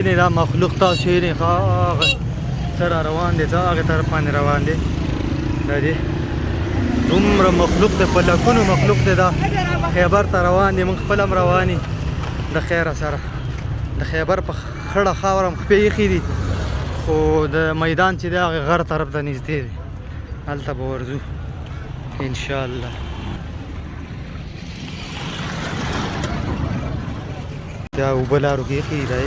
دا مخلوق تاسو یې هغه سره روان دي هغه طرف باندې روان دي دا دي دومره مخلوق دی په لکونو مخلوق دی دا خیبر ته روان دي موږ خپل هم روان یو د خیره سره د خیبر په خړه خاوره هم خپې ایښي دي خو د میدان چې دی هغه غر طرف ته نږدې دی هلته به ورځو انشاءالله دا اوبه لارو کې ایښي دی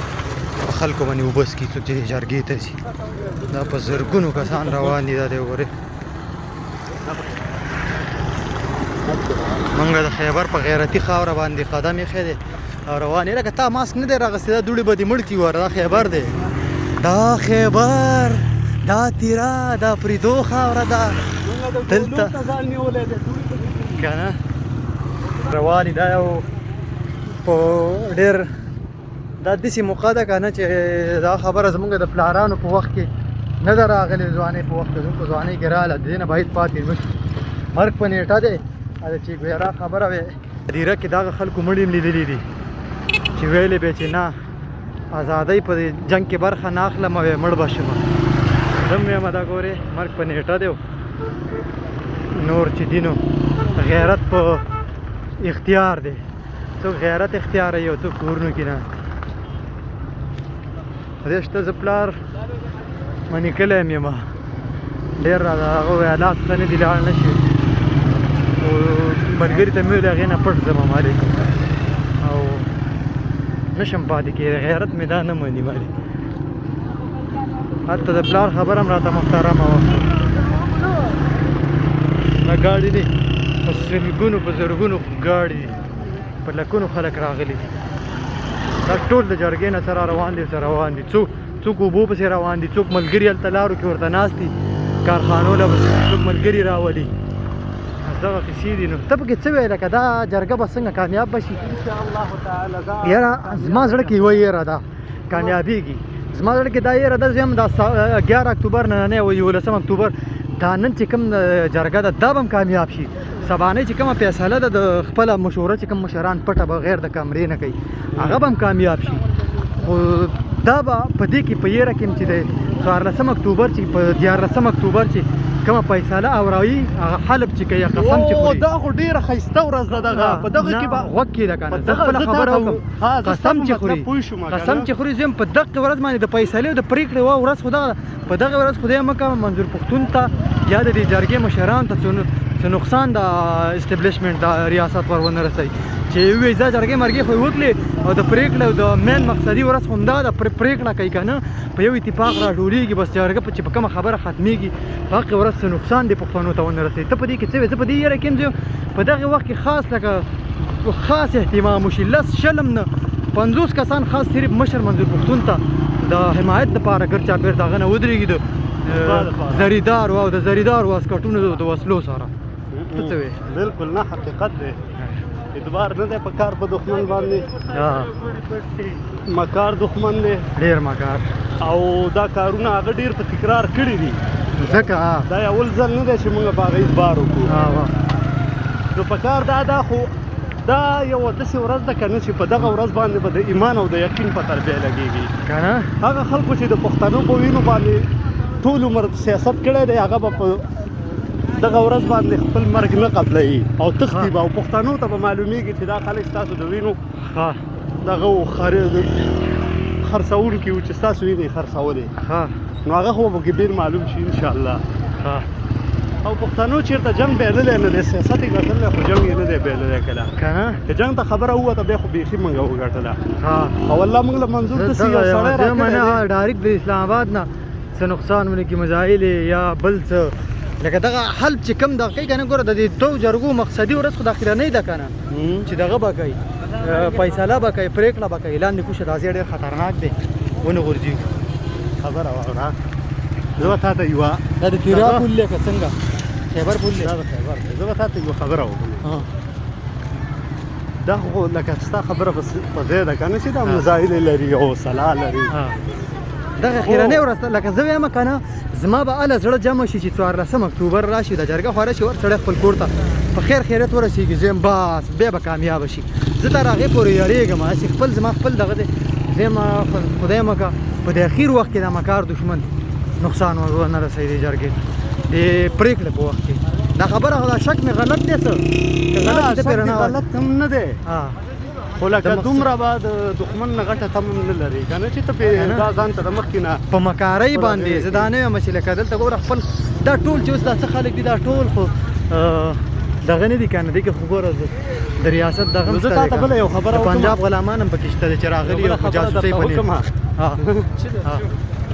په خلکو باندې اوبه څکي څوک چې جرګې ته ځي دا په زرګونو کسان روان دي دا دی وګورئ موږ د خیبر په غیرتي خاوره باندې قدم ایښی دی او روان یې لکه تا ماسک نه دی راغستی دا دوړې به دې مړ کي وره دا خیبر دی دا خیبر دا تیرا دا پریدو خاوره ده دلته که نه روان دا یو په ډېر دا داسې موقع ده که نه چې دا خبره زموږ د پلارانو په وخت کې نه ده راغلې ځوانۍ په وخت کې زموږ په ځوانۍ کې راغله د دې نه باید پاتې نشو مرګ په نیټه دی دا چې ګویرا خبره وې دیره کې دغه خلکو مړي هم لیدلي دي چې ویلې به چې نه ازادۍ په جنګ کې برخه نه اخلم او مړ به شم زه هم وایم دا ګورې مرګ په نیټه دی نور چې دي نو غیرت په اختیار دی څوک غیرت اختیار یو څوک کورونو کې ناست په دې شته زه پلار منې کلی یم یم ډېر راته هغه حالات ښه نه دي لاړ نه شي خو ملګري ته مې ویل هغې نه پټ ځم مالې او نه شم پاتې کېدی غیرت مې دا نه مني مالې هلته د پلار خبره هم راته محترمه وه دا ګاډي دي په سلګونو په زرګونو ګاډي دي په لکونو خلک راغلي دي دا ټول د جرګې نه سره روان دي ورسره روان دي څوک اوبو پسې روان دي څوک ملګري هلته لارو کې ورته ناست دي کارخانو له څوک ملګري راولي دغه کیسې دي نو ته پکې څه وایې لکه دا جرګه به څنګه کامیاب به شي انشاءالله تعالی یاره زما زړه کې یوه یېره ده کامیابېږي زما زړه کې دا یېره ده زه هم دا 11 اکتوبر نننی او 11 اکتوبر دا نن چې کوم جرګه ده دا به هم کامیاب شي سبانۍ چې کومه فیصله ده د خپله مشوره چې کوم مشران پټه بغیر د کمرې نه کوي هغه به هم کامیاب شي خو دا به په دې کې په یېره کې چې دی 14 اکتوبر چې په 14 اکتوبر چې کومه فیصله اورایي هغه حلب چې کوي قسم چې خوري دا خو ډېره ښایسته ورځ ده دغه په دغه کې به غوږ کېده که نه زه خپله خبره وکړم قسم چې خوري قسم چې خوري زه هم په دغه ورځ باندې د فیصلې او د پرېکړې ورځ خو دغه په دغه ورځ خدای مه کوه منظور پښتون ته یا د دې جرګې مشرانو ته څه نقصان د اسټبلیشمنټ د ریاست ور ونه رسوي چې وایي زه جرګې مرګې خو یې وکړې او د پرېکړې او د مین مقصدي ورځ خو همدا ده پرېکړه کوي که نه په یو اتفاق راټولېږي بس جرګه چې په کومه خبره ختمېږي په هغې ورځ څه نقصان دی پښتنو ته ونه رسوي ته په دې کې څه وایې زه په دې یېره کې یم په دغې وخت کې خاص لکه خاص اهتمام وشي 10 شلم نه 50 کسان خاص صرف مشر منظور پښتون ته د حمایت دپاره ګر چاپېر د هغه نه ودرېږي د زریدار او د زریدار واسکټونو د وسلو سره ته څه وایې بالکل نه حقیقت دی اعتبار نه دی په کار په دښمن باندې مکار دښمن دی ډېر مکار او دا کارونه هغه ډېر په تکرار کړي دي ځکه دا اول ځل نه دی چې موږ په هغه اعتبار وکړو نو په کار دا خو دا یوه داسې ورځ ده که نه چې په دغه ورځ باندې به د ایمان او د یقین په تربیه لګېږي که نه هغه خلکو چې د پښتنو په وینو باندې ټول عمر سیاست کړی دی هغه به په دغه ورځ باندې خپل مرګ نه قبلوي او تښتي به او پښتنو ته به معلومیږي چې دا خلک ستاسو د وینو دغه خرڅوونکي وو چې ستاسو وینې خرڅولې نو هغه خو به بېل معلوم شي انشاءالله او پښتنو چېرته جنګ بایللی نه دی سیاست یې ګټلی خو جنګ یې نه دی بایللی کله که جنګ ته خبره ووته بیا خو بیخي موږ وګټله او الله موږ له منظور داسې یو سړی راکړی ډایرکټ د اسلام آباد نه څه نقصان ونه کړي مزایل یا بل څه لکه دغه حلب چې کوم دغه کوي که نه ګوره د دې 2 جرګو مقصدي ورځ خو د اخرنۍ ده که نه چې دغه به کوي فیصله به کوي پرېکړه به کوي لاندې کوشه دا ځای ډېر خطرناک دی ونه غورځي خبره واوره زه به تا ته یوه دا د تیرا پل دی که څنګه خیبر پل دی دا د خیبر دی زه به تا ته یوه خبره وکړم دا خو لکه ستا خبره په ځای ده که نه چې دا مزایلې لري او صلاح لري دغه اخرنۍ ورځ لکه زه وایم که نه زما به هله زړه جمع شي چې 14 اکتوبر راشي د جرګه خو راشي ور سړی خپل کور ته په خیر خیرت ورسېږي زه یم بس بیا به کامیابه شي زه تر هغې پورې یارېږم هسې خپل زما خپل دغه دی زما خدای مکه په د اخیر وخت کې د مکار دشمن نقصان ونه رسوي د جرګې د پرېکړې په وخت کې دا خبره خو دا شک مې غلط دی څه غلط هم نه دی خو لکه دومره به د دښمن نه غټه تم نه لري که نه چې ته پرې دا ځان ته د مخکې نه په مکارۍ باندې زه دا نه یم چې لکه دلته ګوره خپل دا ټول چې اوس دا څه خلک دي دا ټول خو دغه نه دي که نه دي که خو ګوره د ریاست دغه هم زه تا ته بله یو خبره وکړم پنجاب غلامان هم پکې شته دي چې راغلي او په جاسوسۍ په نیت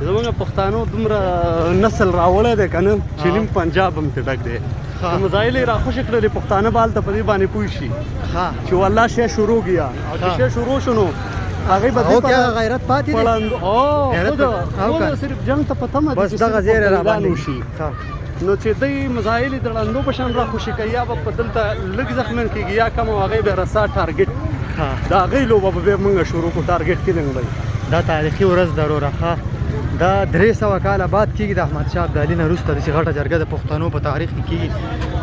زمونږ پښتانو دومره نسل راوړی دی که نه چې نیم پنجاب هم پرې ډک دی مزایل یې راخوشې کړلې پښتانه به هلته په دې باندې پوه شي چې والله شی شروع کیا او چې شی شروع شو نو هغې به غیرت پاتې دی خود صرف جنګ ته په تمه بس دغه زیری راباندې شي نو چې دوی مزایل یې د ړندو په شان راخوشي کوي یا به په دلته لږ زخمیان کېږي یا کم او هغې به رسا ټارګېټ د هغې لوبه به بیا موږ شروع کړو ټارګېټ کیلنګ به دا تاریخي ورځ ده وروره دا 300 کاله بعد کېږي د احمدشاه ابدالي نه وروسته داسې غټه جرګه د پښتنو په تاریخ کې کېږي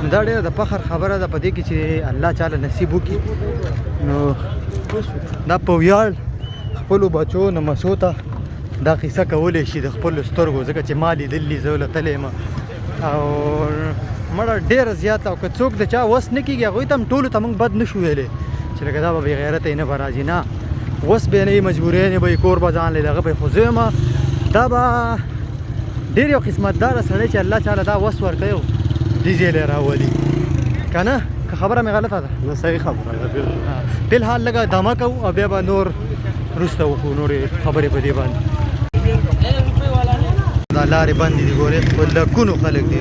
نو دا ډېره د فخر خبره ده په دې کې چې الله چاله نصیب وکړي نو دا په ویاړ خپلو بچو نمسو ته دا قصه کولی شي د خپلو سترګو ځکه چې ما لیدلي زه ولتلی یم او مړه ډېره زیاته او که څوک د چا وس نه کېږي هغوی ته هم ټولو ته موږ بد نه شو ویلی چې لکه دا به بې غیرته یې نه به راځي نه وس به یې نه وي مجبوریانې به یې کور به ځان لی دغه به یې خو زه یم دا به ډېر یو قسمتداره سړی چې الله تعالی دا وس ورکوي او دې ځای لی راولي که نه که خبره مې غلطه ده نه صحیح خبره ده فلحال لږه دمه کوو او بیا به نور وروسته وکړو نورې خبرې په دې باندې دا لارې بندې دي ګورې لکونو خلک دي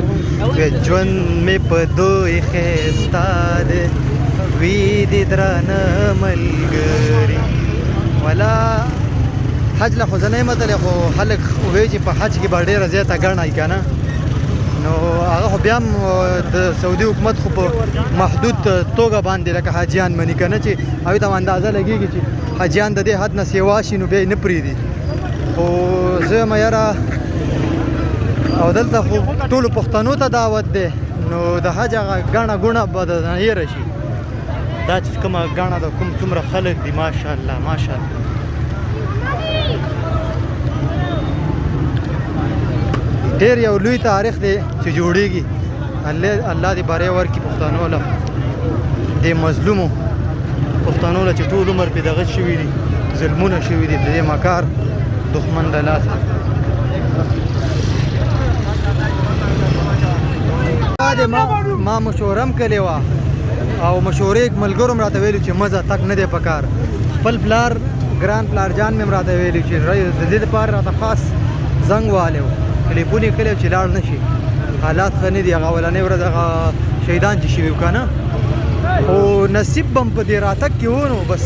ژوند مې په دوی ښایسته دی وي دې درانه ملګري ولا حج له خو زه نه یم تللی خو خلک وایي چې په حج کې به ډېره زیاته ګڼه وي که نه نو هغه خو بیا هم د سعودي حکومت خو په محدود توګه باندې لکه حاجیان مني که نه چې هغوی ته اندازه لګېږي چې حاجیان د دې حد نه سیوا شي نو بیا یې نه پرېږدي خو زه یم یاره او دلته خو ټولو پښتنو ته دعوت دی نو د حج هغه ګڼه ګوڼه به درنه هېره شي دا چې کومه ګڼه ده کوم څومره خلک دي ماشاءالله ماشاءالله ډېر یو لوی تاریخ دی چې جوړېږي الله دې بری ورکړي پښتنو له دې مظلومو پښتنو له چې ټول عمر پرې دغه شوي دي ظلمونه شوي دي د دې مکار دښمن له لاسه ما مشوره هم کړې وه او مشورې ملګرو هم راته ویلي چې مزه تک نه دی پکار خپل پلار ګران پلار جان مې هم راته ویلي چې د دې دپاره راته خاص زنګ والی و ټلیفون یې کړی چې لاړ نه شي حالات ښه نه دي هغه اولنۍ ورځ هغه شهیدان چې شوي و که نه خو نصیب به هم په دې راتګ کې و نو بس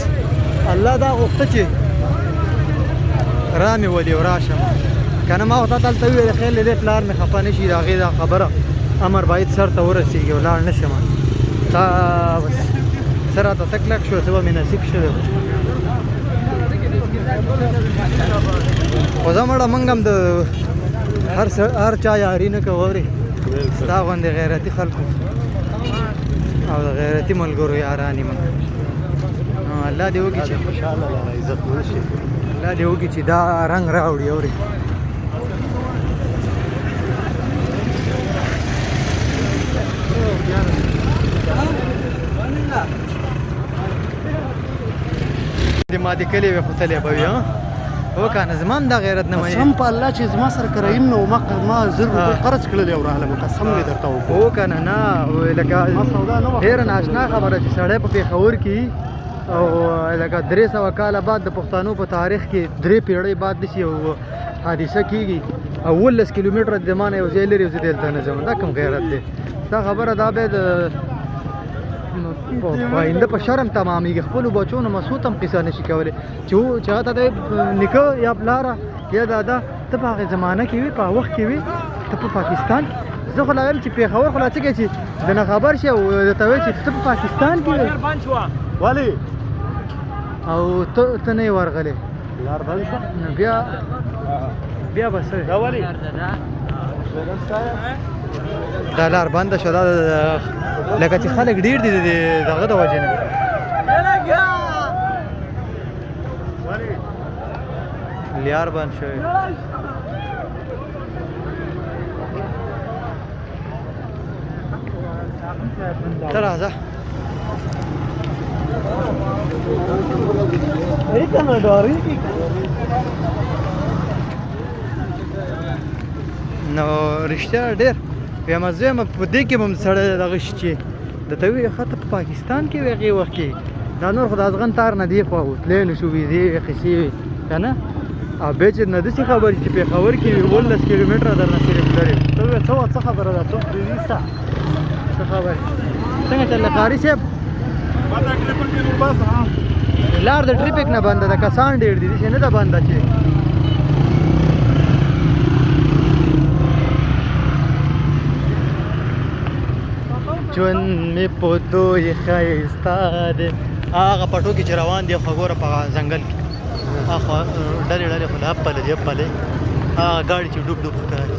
الله دا غوښته چې را مې ولي او راشم که نه ما خو تا ته هلته وویل خیر دی پلار مې خفه نه شي د هغې دا خبره امر باید سر ته ورسېږي او لاړ نه شم تا بس څه راته تکلک شو څه به مې نصیب شوی خو زه مړه موږ هم د هر چا یاري نه کوو اورې ستا غوندې غیرتي خلکو او د غیرتي ملګرو یارانې موږ الله دې وکړي چې الله دې وکړي چې دا رنګ راوړي اورې ما دې کلي وې خو تللی به وي وکه نه زما هم دا غیرت نه مني قسم په الله چې زما سره کرایم نه و ما 1000 روپۍ قرض کړلی او راغلم قسم مې درته وکړو وکه نه نه لکه ډېره ناشنا خبره چې سړی په پېښور کې او لکه 300 کاله بعد د پښتنو په تاریخ کې 3 پیړۍ بعد داسې یو حادثه کېږي او 18 کیلومتره د ما نه یو ځای لرې یو ځای دلته نه ځم دا کوم غیرت دی دا خبره دا به د آینده په شرم تمامیږي خپلو بچو نه مسعود هم قصه نشي کولی چې هغه ته نیکه یا پلاره یا دادا ته په هغې زمانه کې وي په هغه وخت کې وي ته په پاکستان زه خو لا وایم چې پېښور خو لا څه کوي چې د نه خبر شي او درته وایي چې ته په پاکستان کې وي ولې او ته نه یې ورغلی لار بند شوه نو بیا به څه دا ولې دا لار بنده شوه دا لکه چې خلک ډېر دي دغه د وجې نه لیار بند شوی ته راځه نو رښتیا ډېر بېمزه یم په دې کې به م سړی دغه شي چې درته ووایي ښه ته په پاکستان کې وې هغې وخت کې دا نور خو د ازغن تار نه دې خوا تللی نه شو ویزې وې قصې وې که نه او بیا چې نه داسې خبرې چې پېښور کې وي 18 کیلومتره درنه صرف لرې ته ووایه څه خبره ده څوک پرېږدي ستا څه خبرې څنګه چله قاري صاحب لار د ټریفیک نه بنده ده کسان ډېر دي داسې نه ده بنده چې ژوند مې په دوی ښایسته دی هغه پټو کې چې روان دي خو ګوره په ځنګل کې هغه ډلې ډلې خو له اپلې دي اپلې هغه ګاډي چې ډوب ډوب ښکاري